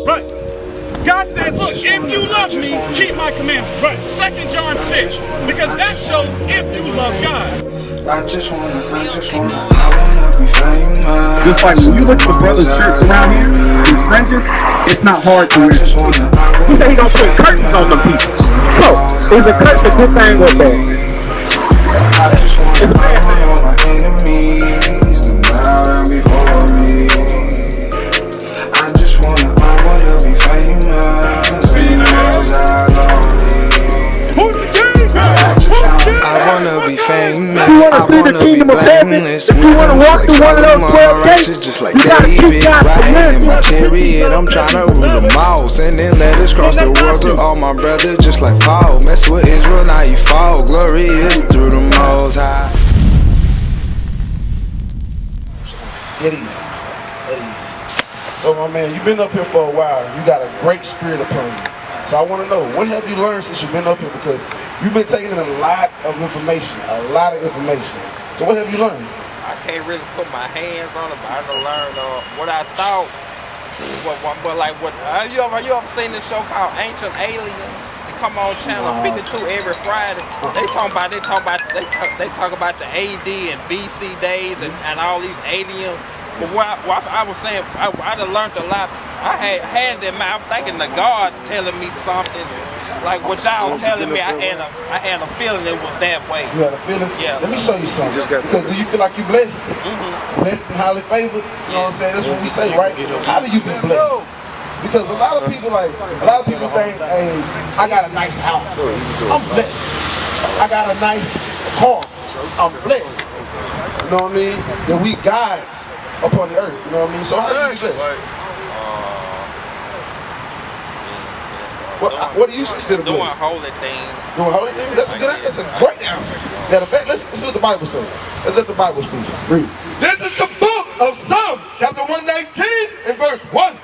Right. God says, look, if you love me, keep my commandments. Right. 2 John 6, because that shows if you love God. I wanna be famous. Just like when you look at the brothers' shirts around here, these fringes, it's not hard to wear. He said he gonna put curtains on them people. So, is a curtain a good thing or bad? It's a bad thing. My enemies, the power before me. I wanna be famous. I wanna be famous. If you want to see the kingdom of heaven, if you want to walk through one of those 12 gates, just like you gotta David, keep God's riding in my commandments. chariot. I'm trying to rule them all. Sending letters across the world to all my brothers, just like Paul. Mess with Israel, now you fall. Glory is through the Most High. It is. So my man, you've been up here for a while. You got a great spirit upon you. So I want to know, what have you learned since you've been up here? Because you've been taking in a lot of information. So what have you learned? I can't really put my hands on it, but I done learned what I thought. You ever seen this show called Ancient Aliens? It come on channel 52 every Friday. They talk about the AD and BC days and all these aliens. But what I was saying, I done learned a lot. I had in mind, I'm thinking the God's telling me something. Like what y'all telling me, I had a feeling it was that way. You had a feeling? Yeah. Let me show you something. Because do you feel like you're blessed? Blessed and highly favored? You know what I'm saying? That's what we say, right? How do you be blessed? Because a lot of people think, hey, I got a nice house. I'm blessed. I got a nice car. I'm blessed. You know what I mean? That we gods upon the earth. You know what I mean? So how do you be blessed? What do you consider blessed? Doing holy things. Doing holy things? That's a great answer. Matter of fact, let's see what the Bible says. Let's let the Bible speak. Read. This is the book of Psalms, chapter 119 and verse 1.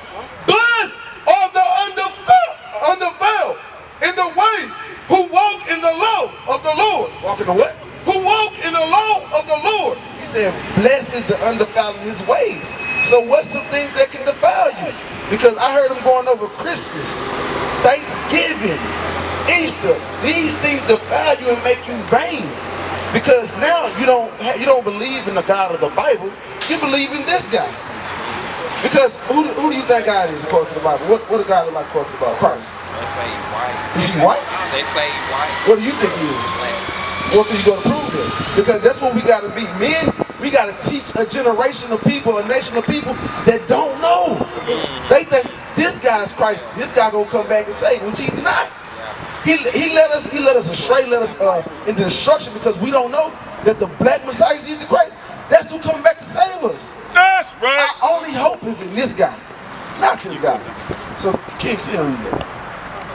Blessed are the undefiled in the way who walk in the law of the Lord. Walk in the what? Who walk in the law of the Lord. He said, blessed is the undefiled in his ways. So what's some things that can defile you? Because I heard him going over Christmas, Thanksgiving, Easter. These things defile you and make you vain. Because now you don't believe in the God of the Bible. You believe in this guy. Because who do you think God is according to the Bible? What do God look like according to the Bible? Christ. They say he's white. Is he white? They say he's white. What do you think he is? What are you going to prove this? Because that's what we got to be. Men, we got to teach a generation of people, a nation of people that don't know. They think this guy's Christ. This guy going to come back and save, which he's not. He led us astray, led us into destruction because we don't know that the black Messiah, Jesus Christ, that's who coming back to save us. That's right. Our only hope is in this guy, not this guy. So, King, see read that.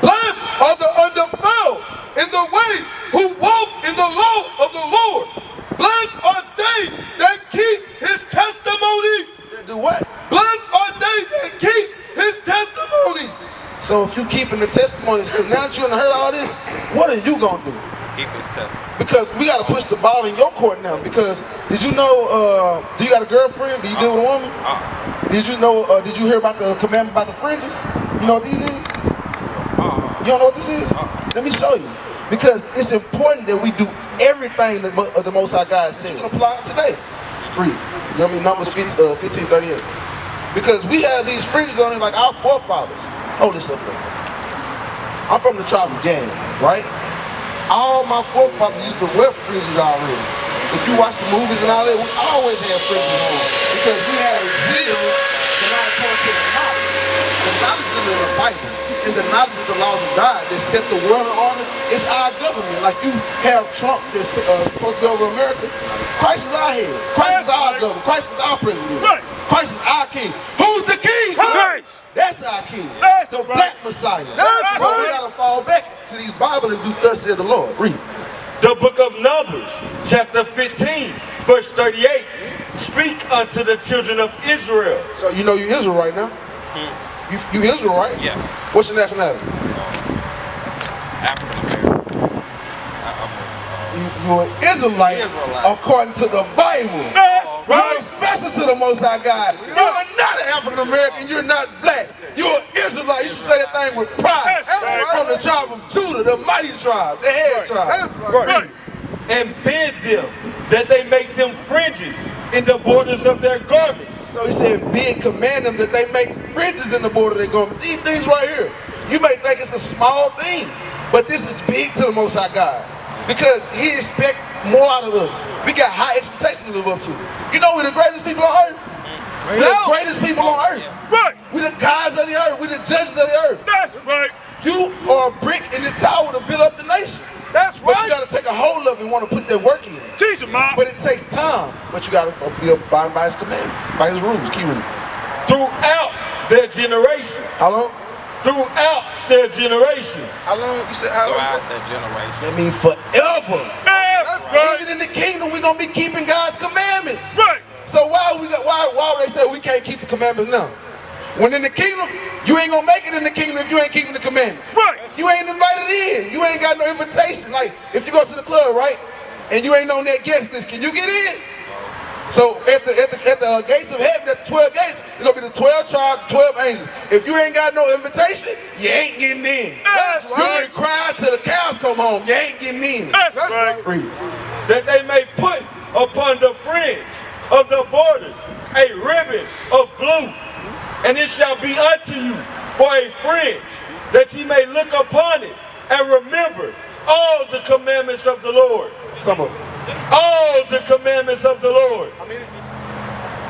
Blessed are the undefiled in the way who walk in the law of the Lord. Blessed are they that keep his testimonies. That do what? Blessed are they that keep his testimonies. So if you keeping the testimonies, because now that you done heard all this, what are you going to do? Keep his testimony. Because we got to push the ball in your court now. Because did you know, do you got a girlfriend? Do you deal with a woman? Did you know, did you hear about the commandment about the fringes? You know what these is? You don't know what this is? Let me show you. Because it's important that we do everything that the Most High God said. You can apply it today. Read. You know what I mean? Numbers 15:38. Because we have these fringes on it like our forefathers. Hold this up for me. I'm from the tribe of Gad, right? All my forefathers used to wear fringes already. If you watch the movies and all that, we always had fringes on. Because we had a zeal to not according to the knowledge. The knowledge is in the Bible. And the knowledge of the laws of God that set the world in order. It's our government. Like you have Trump that's supposed to be over America. Christ is our head. Christ is our government. Christ is our president. Right. Christ is our king. Who's the king? Christ. That's our king. That's the right. black Messiah. That's so we right. gotta fall back to these Bible and do thus said the Lord. Read. The book of Numbers, chapter 15, verse 38. Speak unto the children of Israel. So you know you Israel right now. You Israel, right? Yeah. What's your nationality? African American. You're an Israelite according to the Bible. That's right. You're special to the Most High God. You're not an African American. You're not black. You're an Israelite. everything with pride. That's right. From the tribe of Judah, the mighty tribe, the head tribe. Right. And bid them that they make them fringes in the borders of their garments. So he said, bid command them that they make fringes in the border of their garment. These things right here, you may think it's a small thing, but this is big to the Most High God. Because he expects more out of us. We got high expectations to live up to. You know we're the greatest people on earth. We're the greatest people on earth. Right. We're the gods of the earth. We're the judges of the earth. That's right. You are a brick in the tower to build up the nation. That's But right. you got to take a hold of it and want to put that work in. Teach him, Mom. But it takes time. But you got to be abiding by his commandments, by his rules. Keep reading. Throughout their generations. How long? Throughout their generations. How long? You said how long? Throughout their generation. That means forever. That's right. Even in the kingdom, we're gonna be keeping God's commandments. Right. So why would they say we can't keep the commandments now? When in the kingdom, you ain't gonna make it in the kingdom if you ain't keeping the commandments. Right. You ain't invited in. You ain't got no invitation. Like if you go to the club, right, and you ain't on that guest list, can you get in? So at the gates of heaven, at the 12 gates, it's gonna be the 12 tribes, 12 angels. If you ain't got no invitation, you ain't getting in. That's You right. can cry till the cows come home. You ain't getting in. That's right. Read. That they may put upon the fringe of the borders a ribbon of blue, and it shall be unto you for a fringe, that ye may look upon it and remember all the commandments of the Lord. Some of them. All the commandments of the Lord.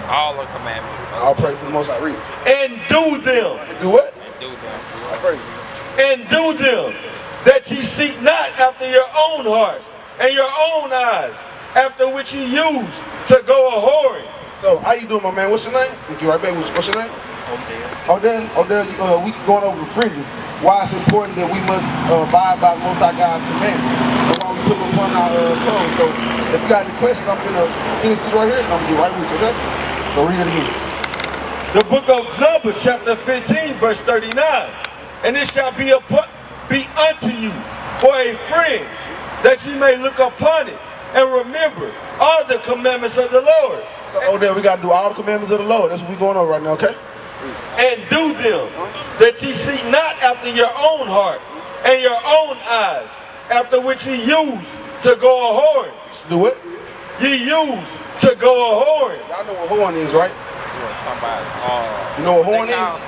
All the commandments. All praise to the Most High. Read. And do them. Do what? Do them. All praise. And do them, that ye seek not after your own heart and your own eyes, after which ye use to go a-whoring. So, how you doing, my man? What's your name? We'll get right back with you. What's your name? Odell. Odell, we going over the fringes. Why it's important that we must abide by the Most High God's commandments. And why we put them upon our clothes. So, if you got any questions, I'm going to finish this right here, and I'm going to get right with you, okay? So, read it again. The book of Numbers, chapter 15, verse 39. And it shall be unto you for a fringe, that ye may look upon it and remember all the commandments of the Lord. So, Odell, we got to do all the commandments of the Lord. That's what we're going over right now, okay? And do them, that ye seek not after your own heart and your own eyes, after which ye use to go a-whoring. Do it. Ye use to go a-whoring. Y'all know what horn is, right? Talking about, You know what horn is?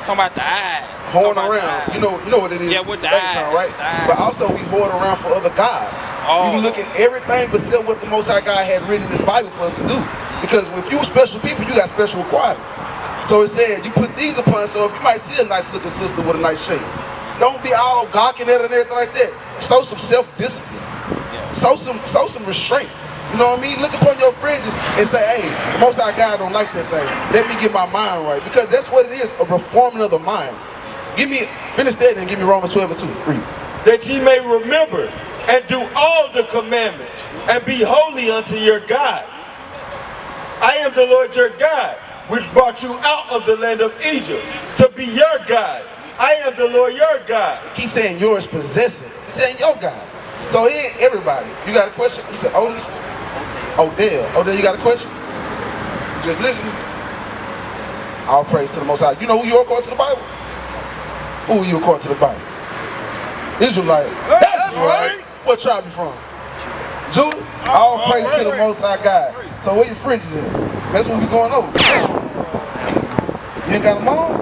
talking about the eyes. Horn Talking about around. the You know what it is. Yeah, with the Daytime, eyes, right? the eyes. But also we hoard around for other gods. Oh. You look at everything but except what the Most High God had written in this Bible for us to do. Because if you special people, you got special requirements. So it said you put these upon. So if you might see a nice looking sister with a nice shape, don't be all gawking at her and everything like that. Show some self-discipline. Show some restraint. You know what I mean? Look upon your fringes and say, hey, the Most High God don't like that thing. Let me get my mind right. Because that's what it is, a reforming of the mind. Finish that and give me Romans 12 and 2. Read. That ye may remember and do all the commandments and be holy unto your God. I am the Lord your God, which brought you out of the land of Egypt to be your God. I am the Lord your God. Keep saying yours possessive. He's saying your God. So he ain't everybody. You got a question? He said, Otis? Odell, you got a question? You just listening? All praise to the Most High. You know who you are according to the Bible? Who are you according to the Bible? Israelite. That's right. What tribe you from? Judah? All praise to the Most High God. So where your fringes at? That's what we going over. You ain't got them on?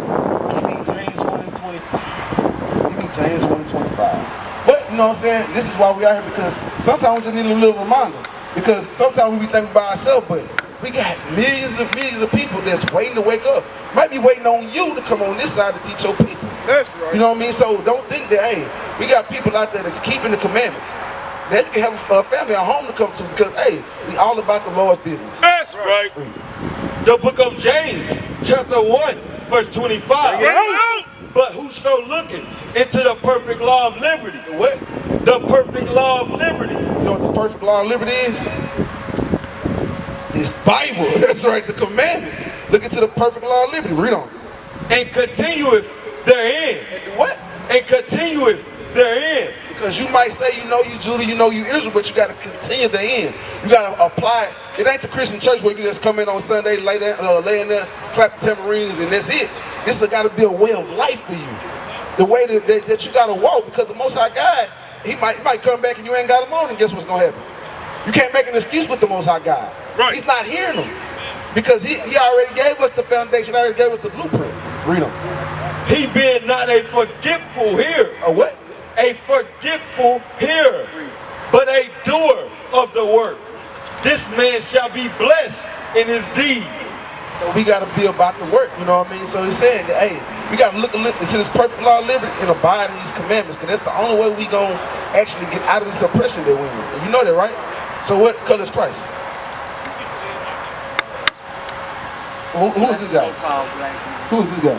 Give me James 1 and 25. Give me James 1 and 25. But, you know what I'm saying? This is why we out here, because sometimes we just need a little reminder. Because sometimes we be thinking by ourselves, but we got millions of people that's waiting to wake up. Might be waiting on you to come on this side to teach your people. That's right. You know what I mean? So don't think that, hey, we got people out there that's keeping the commandments. That you can have a family, a home to come to, because, hey, we all about the Lord's business. That's right. The book of James, chapter 1, verse 25. Yeah. But whoso looketh into the perfect law of liberty. The what? The perfect law of liberty. You know what the perfect law of liberty is? This Bible. That's right, the commandments. Look into the perfect law of liberty. Read on. And continueth therein. And do what? And continueth therein. Because you might say you know you Judah, you know you Israel, but you got to continue the end. You got to apply it. It ain't the Christian church where you can just come in on Sunday, lay in there, clap the tambourines, and that's it. This has got to be a way of life for you. the way that you gotta walk, because the Most High God, he might come back and you ain't got him on, and guess what's gonna happen? You can't make an excuse with the Most High God. Right. He's not hearing them. Because he already gave us the foundation, already gave us the blueprint. Read them. He being not a forgetful hearer. A what? A forgetful hearer, but a doer of the work. This man shall be blessed in his deed. So we got to be about the work, you know what I mean? So he's saying that, hey, we got to look into this perfect law of liberty and abide in these commandments, because that's the only way we going to actually get out of this oppression that we're in. And you know that, right? So what color is Christ? Who is this guy? Who is this guy?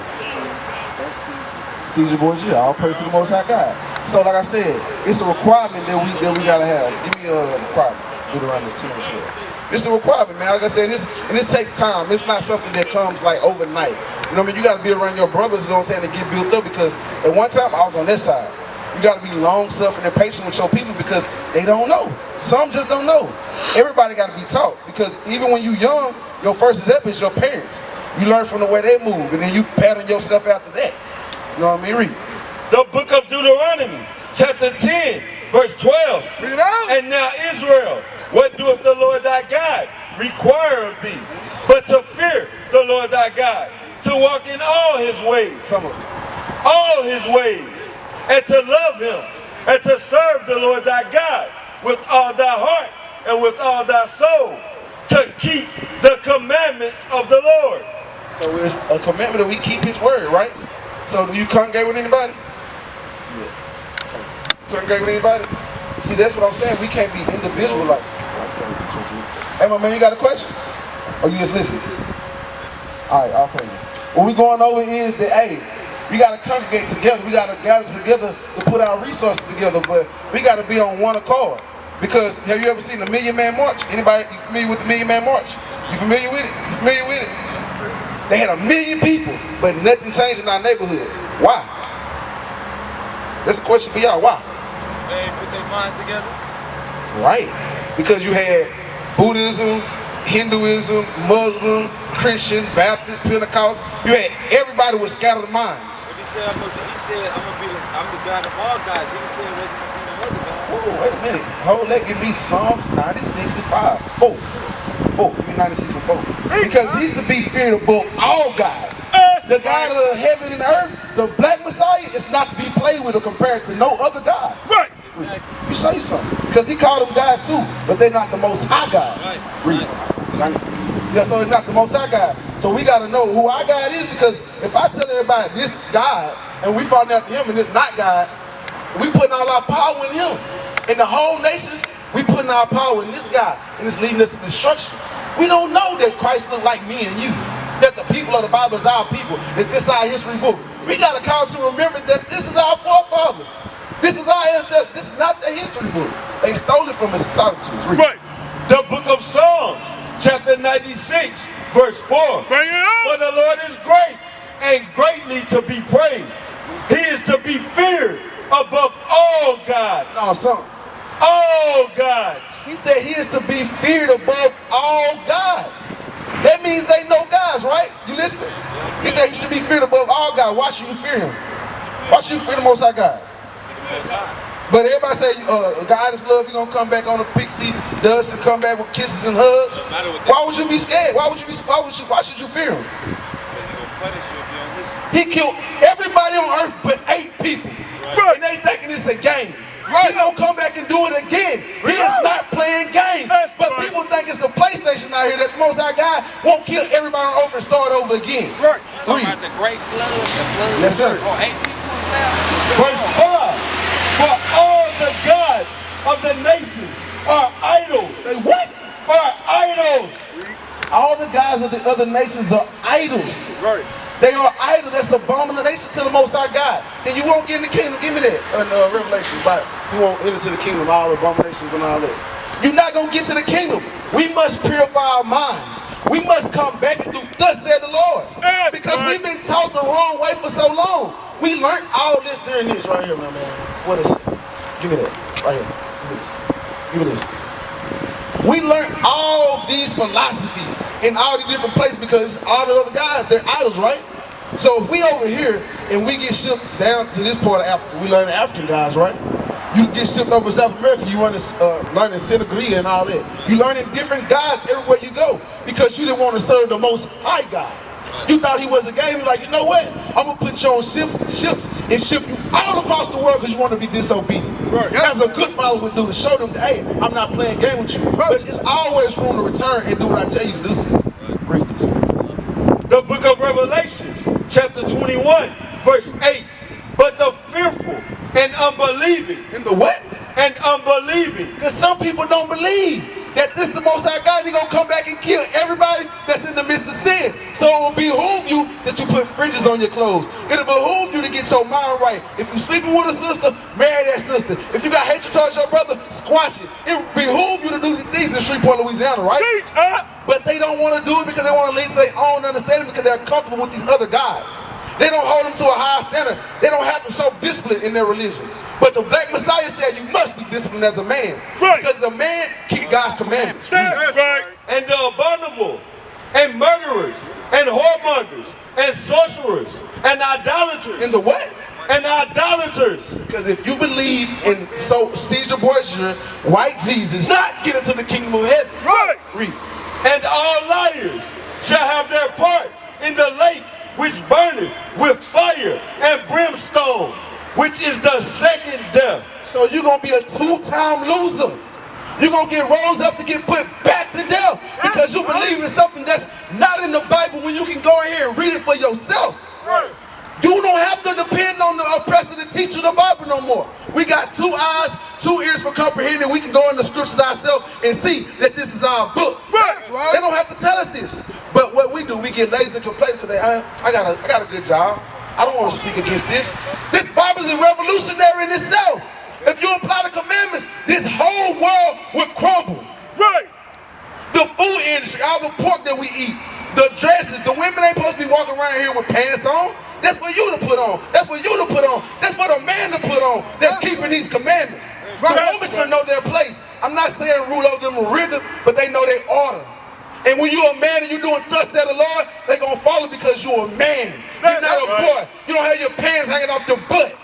Caesar Borgia. All praise to the Most High God. So like I said, it's a requirement that we gotta have. Give me a requirement. Deuteronomy 10 and 12. It's a requirement, man. Like I said, and it takes time. It's not something that comes like overnight. You know what I mean? You gotta be around your brothers, you know what I'm saying, to get built up, because at one time I was on this side. You gotta be long-suffering and patient with your people, because they don't know. Some just don't know. Everybody gotta be taught, because even when you young, your first step is your parents. You learn from the way they move, and then you pattern yourself after that. You know what I mean? Read. The book of Deuteronomy, chapter 10, verse 12. Read it out. And now Israel, what doeth the Lord thy God require of thee, but to fear the Lord thy God, to walk in all his ways, Some of them. all his ways, and to love him, and to serve the Lord thy God with all thy heart and with all thy soul, to keep the commandments of the Lord. So it's a commandment that we keep his word, right? So do you congregate with anybody? Yeah. You congregate with anybody? See, that's what I'm saying. We can't be individual like. Hey, my man, you got a question? Or you just listen? All right, all praises. What we going over is that, hey, we got to congregate together. We got to gather together to put our resources together, but we got to be on one accord. Because have you ever seen the Million Man March? Anybody, you familiar with the Million Man March? You familiar with it? You familiar with it? They had 1 million people, but nothing changed in our neighborhoods. Why? That's a question for y'all. Why? They ain't put their minds together. Right. Because you had Buddhism, Hinduism, Muslim, Christian, Baptist, Pentecost. You had everybody with scattered minds. But he said, I'm the God of all gods. He didn't say it wasn't going to be no other gods. Whoa, wait a minute. Hold, let give me Psalms 96 and 5. 4. Give me 96 and 4. Because he's to be feared above all gods. The God of heaven and earth, the black Messiah, is not to be played with or compared to no other God. Right. Let me show you something. Because he called them gods too, but they're not the most high God. Read. Yeah, so it's not the most high God. So we got to know who our God is, because if I tell everybody this God, and we find out him and this not God, we putting all our power in him. In the whole nations, we putting our power in this God, and it's leading us to destruction. We don't know that Christ look like me and you, that the people of the Bible is our people, that this is our history book. We got to call to remember that this is our forefathers. This is our ancestors. This is not the history book. They stole it from us and taught it to us. Read. Right. The book of Psalms, chapter 96, verse 4. Bring it up. For the Lord is great and greatly to be praised. He is to be feared above all gods. No, son. All gods. He said he is to be feared above all gods. That means they know gods, right? You listening? He said he should be feared above all gods. Why should you fear him? Why should you fear the Most High God? But everybody say God is love. You're gonna come back on a pixie dust and come back with kisses and hugs. Why would you be scared? Why should you fear him? Because he gonna punish you if you don't listen. He killed everybody on earth but 8 people. Right. And they thinking it's a game. Right. He's gonna come back and do it again. He is not playing games. That's But right. people think it's a PlayStation out here that the Most High God won't kill everybody on earth and start over again. Right. Talking Read. about the great flood, the flood. Yes, sir. Oh, 8 people left. Verse 5. For all the gods of the nations are idols. Say what? Are idols. All the guys of the other nations are idols. Right. They are idols. That's abomination to the Most High God. And you won't get in the kingdom. Give me that in Revelation. But you won't enter to the kingdom, all abominations and all that. You're not going to get to the kingdom. We must purify our minds. We must come back and do thus said the Lord. Yes, because right. we've been taught the wrong way for so long. We learned all this during this right here, my man. What is it? Give me that. Right here. Give me this. We learned all these philosophies in all the different places because all the other guys, they're idols, right? So if we over here and we get shipped down to this part of Africa, we learn the African guys, right? You get shipped over to South America, you learning Senegal and all that. You learning different guys everywhere you go because you didn't want to serve the Most High God. You thought he was a game. You're like, you know what? I'm going to put you on ships and ship you all across the world because you want to be disobedient. Right. That's a good follower would do to show them that, hey, I'm not playing game with you. But it's always room to return and do what I tell you to do. Read this. The book of Revelations, chapter 21, verse 8. But the fearful and unbelieving. In the what? And unbelieving. Because some people don't believe that this is the Most High God. He's going to come back and kill everybody that's in the midst of sin. So it will behoove you that you put fringes on your clothes. It'll behoove you to get your mind right. If you're sleeping with a sister, marry that sister. If you got hatred towards your brother, squash it. It will behoove you to do these things in Shreveport, Louisiana, right? But they don't want to do it because they want to lead to their own understanding because they're comfortable with these other guys. They don't hold them to a high standard. They don't have to show discipline in their religion. But the Black Messiah said you must be disciplined as a man. Right. Because a man keeps God's commandments. That's right. And the abominable, and murderers, and whoremongers, and sorcerers, and idolaters. In the what? And idolaters. Because if you believe in Caesar Borgia, white Jesus, not get into the kingdom of heaven. Right. Read. And all liars shall have their part in the lake which burneth with fire and brimstone, which is the second death. So you're going to be a two-time loser. You're going to get rose up to get put back to death because you believe in something that's not in the Bible when you can go in here and read it for yourself. Right. You don't have to depend on the oppressor to teach you the Bible no more. We got 2 eyes, 2 ears for comprehending. We can go in the scriptures ourselves and see that this is our book. Right. They don't have to tell us this. But what we do, we get lazy and complain because I got a good job. I don't want to speak against this. This Bible is revolutionary in itself. If you apply the commandments, this whole world would crumble. Right. The food industry, all the pork that we eat, the dresses, the women ain't supposed to be walking around here with pants on. That's for you to put on. That's for you to put on. That's for the man to put on that's keeping these commandments. The women should know their place. I'm not saying rule over them with rigor, but they know their order. And when you're a man and you're doing thus said the Lord, they're going to follow because you're a man. You're not a boy. You don't have your pants hanging off your butt.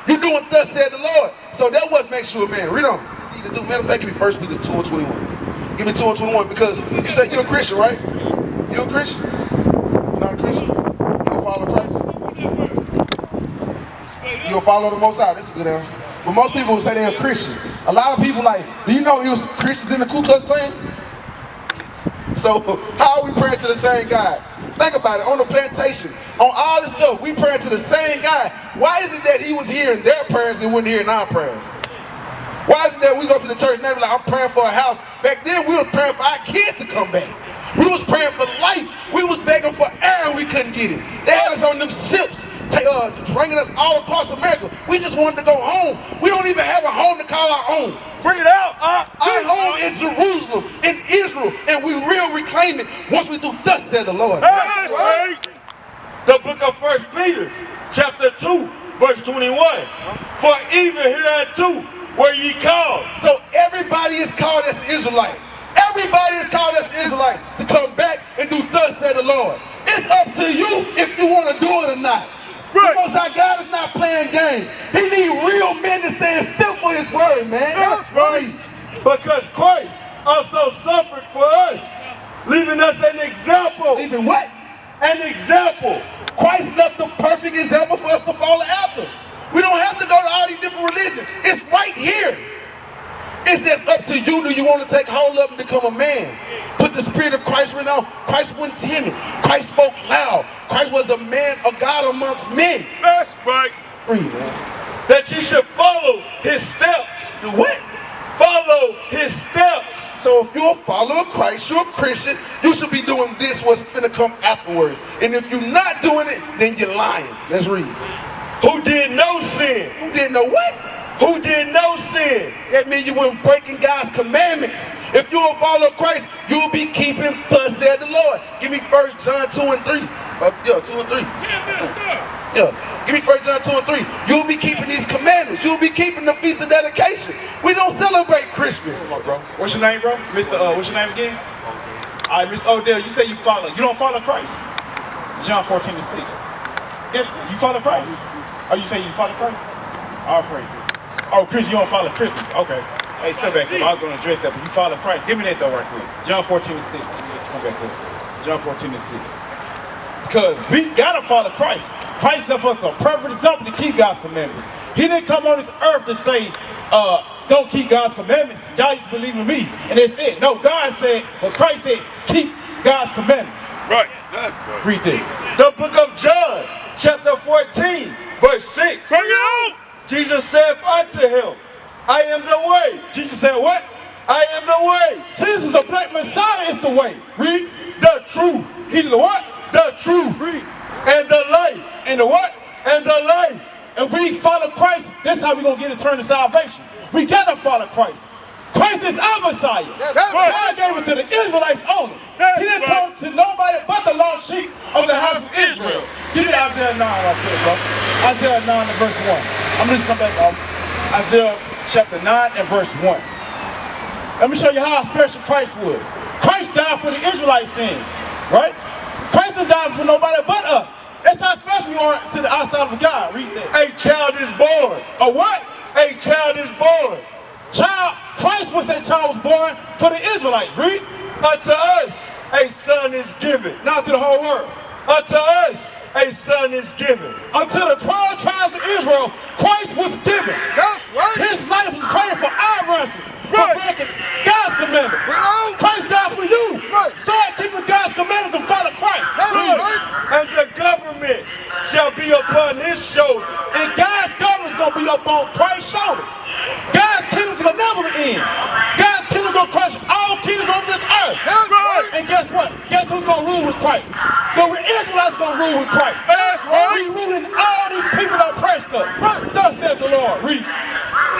You're doing thus said the Lord. So that what makes you a man. Read on. Matter of fact, give me 1 Peter 2:21. Give me 2:21 because you said you're a Christian, right? You're a Christian? You're not a Christian? You don't follow Christ? You don't follow the Most High? That's a good answer. But most people would say they're a Christian. A lot of people like, do you know it was Christians in the Ku Klux Klan? So how are we praying to the same God? Think about it, on the plantation, on all this stuff, we praying to the same God. Why is it that he was hearing their prayers and wasn't hearing our prayers? Why is it that we go to the church and they be like, I'm praying for a house? Back then we was praying for our kids to come back. We was praying for life. We was begging for air and we couldn't get it. They had us on them ships, bringing us all across America. We just wanted to go home. We don't even have a home to call our own. Bring it out. Our home is Jerusalem, in Israel, and we will reclaim it once we do thus said the Lord. That's right. The book of 1 Peter, chapter 2, verse 21. For even hereunto were ye called. So everybody is called as Israelite. Everybody is called as Israelite to come back and do thus said the Lord. It's up to you if you want to do it or not. Right. The Most High God is not playing games. He needs real men to stand still for his word, man. That's right. Because Christ also suffered for us, leaving us an example. Leaving what? An example. Christ left a perfect example for us to follow after. We don't have to go to all these different religions. It's right here. It's just up to you. Do you want to take hold of and become a man? Put the spirit of Christ right on. Christ wasn't timid. Christ spoke loud. Christ was a man, a God amongst men. That's right. Read, man. That you should follow his steps. Do what? Follow his steps. So if you're a follower of Christ, you're a Christian, you should be doing this, what's finna come afterwards. And if you're not doing it, then you're lying. Let's read. Who did no sin. Who did no what? Who did no sin. That means you weren't breaking God's commandments. If you're a follower of Christ, you'll be keeping thus said the Lord. Give me 1 John 2 and 3. 2 and 3. Yeah. Give me 1 John 2 and 3. You'll be keeping these commandments. You'll be keeping the Feast of Dedication. We don't celebrate Christmas. Come on, bro. What's your name, bro? Mr. What's your name again? All right, Mr. Odell, you say you don't follow Christ. John 14 and 6. You follow Christ? Are you saying you follow Christ? All praise. Oh, Chris, you don't follow Christmas. Okay. Hey, step back up. I was going to address that, but you follow Christ. Give me that though right quick. John 14:6. Come back up. John 14:6. Because we got to follow Christ. Christ left us a perfect example to keep God's commandments. He didn't come on this earth to say, don't keep God's commandments. Y'all just believe in me. And that's it. No, God said, well, Christ said, keep God's commandments. Right. Read this. The book of John, chapter 14, verse 6. Bring it out. Jesus said unto him, I am the way. Jesus said what? I am the way. Jesus, the black Messiah, is the way. Read. The truth. He's the what? The truth. Read. And the life. And the what? And the life. If we follow Christ, that's how we're going to get eternal salvation. We got to follow Christ. Christ is our Messiah. God gave it to the Israelites only. He didn't come to nobody but the lost sheep of the house of Israel. Give me Isaiah 9 right there, bro. Isaiah 9 and verse 1. I'm going to just come back off. Isaiah chapter 9 and verse 1. Let me show you how special Christ was. Christ died for the Israelite sins, right? Christ didn't die for nobody but us. That's how special we are to the outside of God. Read that. A child is born. A what? A child is born. Child, Christ was that child was born for the Israelites. Read. Unto us a son is given. Now to the whole world. Unto us a son is given. Unto the 12 tribes of Israel, Christ was given. That's right. His life was paid for our ransom. For breaking God's commandments. Right. Christ died for you. Right. Start keeping God's commandments and follow Christ. Right. And the government shall be upon his shoulder. And God's government is going to be up on Christ's shoulders. God's kingdom will never end. God's kingdom going to crush all kingdoms on this earth. Right. And guess what? Guess who's going to rule with Christ? The Israelites going to rule with Christ. That's right. We ruling all these people that oppressed us. Thus said the Lord. Read.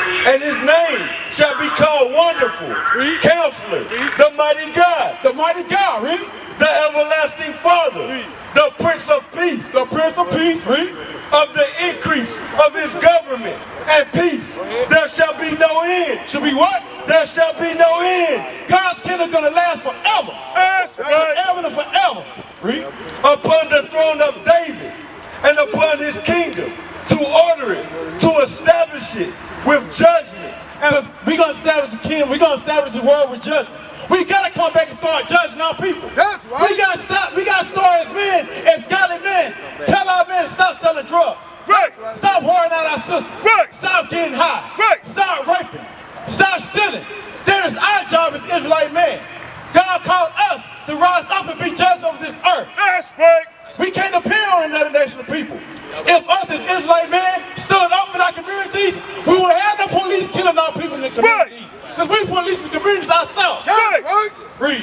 And his name shall be called Wonderful, Counselor, the Mighty God, The mighty God. Read. the Everlasting Father, the Prince of Peace. The Prince of Peace. Read. Of the increase of his government and peace, there shall be no end. Should be what? There shall be no end. God's kingdom going to last forever. That's right. Forever and forever. Read. Upon the throne of David and upon his kingdom, to order it, to establish it with judgment. Because we're going to establish the kingdom. We're going to establish the world with judgment. We got to come back and start judging our people. That's right. We got to stop. We got to start as men, as godly men. Tell our men to stop selling drugs. Right. Stop whoring out our sisters. Right. Stop getting high. Right. Stop raping. Stop stealing. That is our job as Israelite men. God called us to rise up and be judges over this earth. That's right. We can't depend on another nation of people. If us as Israelite men stood up in our communities, we would have no police killing our people in the communities. Because we police the communities ourselves. Right. Read.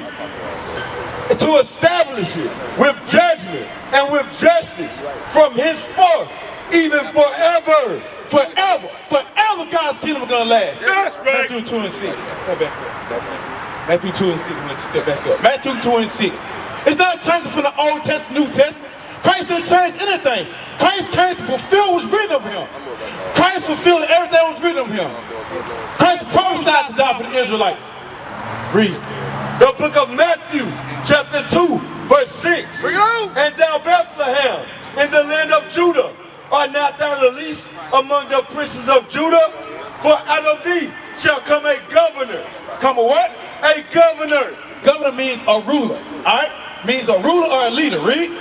To establish it with judgment and with justice from henceforth, even forever. Forever. Forever God's kingdom is going to last. That's right. Matthew 2 and 6. Step back up. Matthew 2 and 6. Let you step back up. Matthew 2 and 6. It's not changing from the Old Testament, New Testament. Christ didn't change anything. Christ came to fulfill what was written of him. Christ fulfilled everything that was written of him. Christ prophesied to die for the Israelites. Read. The book of Matthew, chapter 2, verse 6. Bring it out. And thou Bethlehem, in the land of Judah, art not thou the least among the princes of Judah? For out of thee shall come a governor. Come a what? A governor. Governor means a ruler. Alright? Means a ruler or a leader. Read.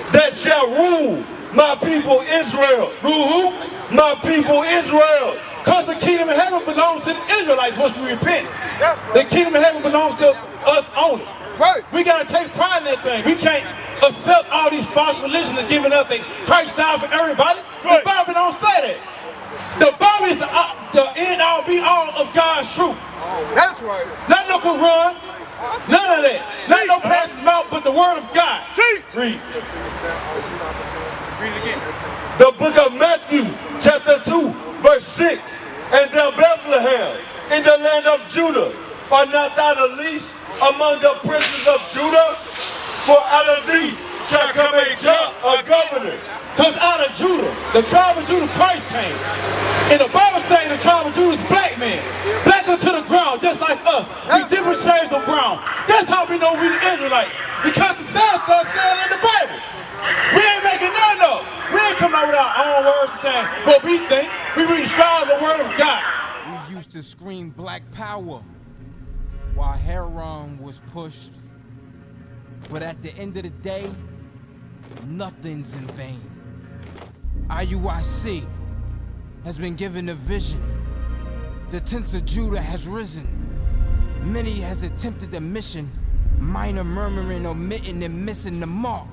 That shall rule my people Israel. Rule who? My people Israel. Because the kingdom of heaven belongs to the Israelites once we repent. The kingdom of heaven belongs to us only. Right. We got to take pride in that thing. We can't accept all these false religions that giving us that Christ died for everybody. Right. The Bible don't say that. The Bible is the end all be all of God's truth. That's right. Not no Quran. None of that. Not no pastor's mouth, but the word of God. Teach. Read. Read it again. The book of Matthew, chapter 2, verse 6. And thou Bethlehem, in the land of Judah, art not thou the least among the princes of Judah? For out of thee shall come a governor. Because out of Judah, the tribe of Judah, Christ came. And the Bible says the tribe of Judah is black men. Black unto the ground, just like us. We different shades of brown. That's how we know we the Israelites. Because it says in the Bible. We ain't making none of it. We ain't coming out with our own words and saying what we think. We describe the word of God. We used to scream black power while Heron was pushed. But at the end of the day, nothing's in vain. IUIC has been given a vision. The tents of Judah has risen. Many has attempted the mission. Minor murmuring, omitting, and missing the mark.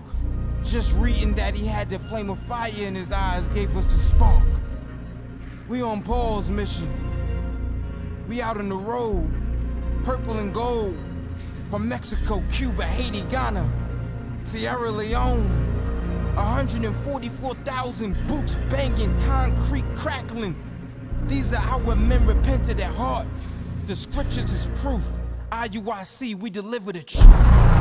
Just reading that he had the flame of fire in his eyes gave us the spark. We on Paul's mission. We out on the road, purple and gold. From Mexico, Cuba, Haiti, Ghana, Sierra Leone. 144,000 boots banging, concrete crackling. These are our men repented at heart. The scriptures is proof. IUIC, we deliver the truth.